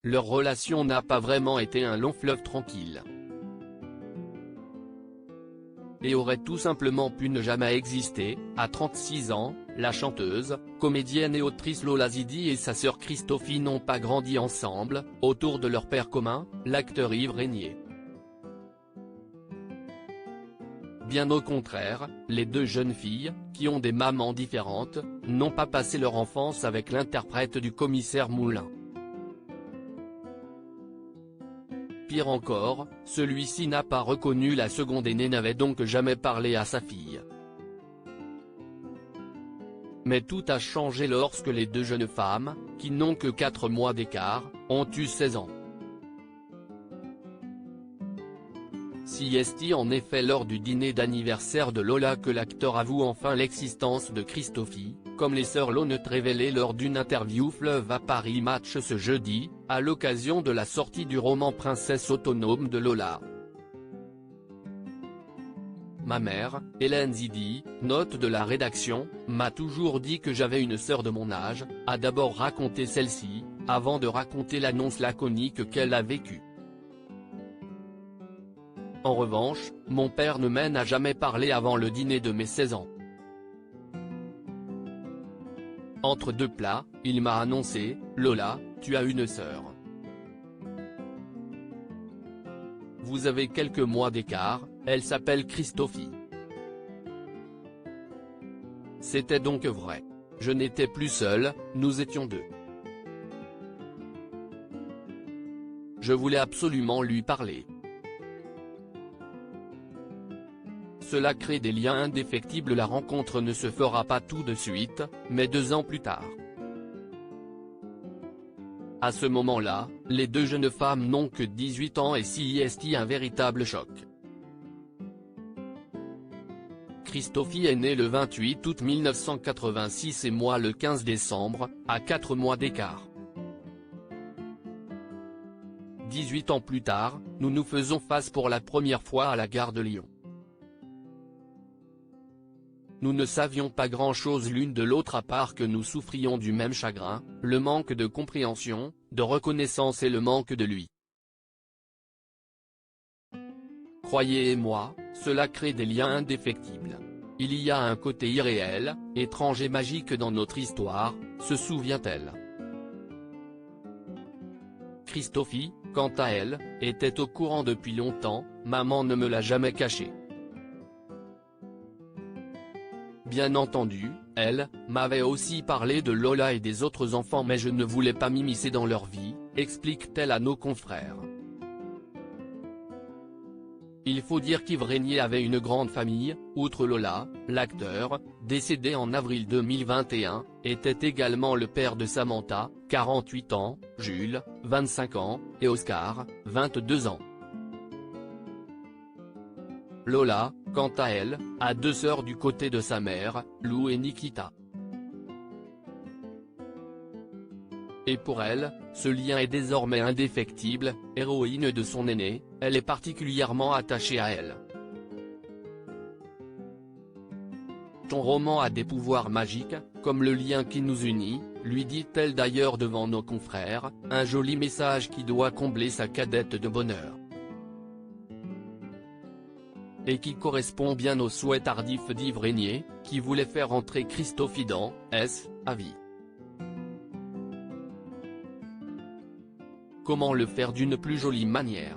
leur relation n'a pas vraiment été un long fleuve tranquille. Et aurait tout simplement pu ne jamais exister. À 36 ans, la chanteuse, comédienne et autrice Lola Zidi et sa sœur Christophie n'ont pas grandi ensemble, autour de leur père commun, l'acteur Yves Régnier. Bien au contraire, les deux jeunes filles, qui ont des mamans différentes, n'ont pas passé leur enfance avec l'interprète du commissaire Moulin. Pire encore, celui-ci n'a pas reconnu la seconde aînée, n'avait donc jamais parlé à sa fille. Mais tout a changé lorsque les deux jeunes femmes, qui n'ont que 4 mois d'écart, ont eu 16 ans. Si est en effet lors du dîner d'anniversaire de Lola que l'acteur avoue enfin l'existence de Christophie, comme les sœurs l'ont révélé lors d'une interview Fleuve à Paris Match ce jeudi, à l'occasion de la sortie du roman Princesse autonome de Lola. Ma mère, Hélène Zidi, note de la rédaction, m'a toujours dit que j'avais une sœur de mon âge, a d'abord raconté celle-ci, avant de raconter l'annonce laconique qu'elle a vécue. En revanche, mon père ne m'en a jamais parlé avant le dîner de mes 16 ans. Entre deux plats, il m'a annoncé, Lola, tu as une sœur. Vous avez quelques mois d'écart, elle s'appelle Christophie. C'était donc vrai. Je n'étais plus seul, nous étions deux. Je voulais absolument lui parler. Cela crée des liens indéfectibles. La rencontre ne se fera pas tout de suite, mais 2 ans plus tard. À ce moment-là, les deux jeunes femmes n'ont que 18 ans et s'y est un véritable choc. Christophie est née le 28 août 1986 et moi le 15 décembre, à 4 mois d'écart. 18 ans plus tard, nous nous faisons face pour la première fois à la gare de Lyon. Nous ne savions pas grand-chose l'une de l'autre à part que nous souffrions du même chagrin, le manque de compréhension, de reconnaissance et le manque de lui. Croyez-moi, cela crée des liens indéfectibles. Il y a un côté irréel, étrange et magique dans notre histoire, se souvient-elle. Christophie, quant à elle, était au courant depuis longtemps, maman ne me l'a jamais caché. Bien entendu, elle m'avait aussi parlé de Lola et des autres enfants mais je ne voulais pas m'immiscer dans leur vie, explique-t-elle à nos confrères. Il faut dire qu'Yves Régnier avait une grande famille, outre Lola, l'acteur, décédé en avril 2021, était également le père de Samantha, 48 ans, Jules, 25 ans, et Oscar, 22 ans. Lola, quant à elle, a 2 sœurs du côté de sa mère, Lou et Nikita. Et pour elle, ce lien est désormais indéfectible, héroïne de son aînée, elle est particulièrement attachée à elle. Ton roman a des pouvoirs magiques, comme le lien qui nous unit, lui dit-elle d'ailleurs devant nos confrères, un joli message qui doit combler sa cadette de bonheur. Et qui correspond bien au souhait tardif d'Yves Régnier, qui voulait faire entrer Christophie dans S à vie. Comment le faire d'une plus jolie manière?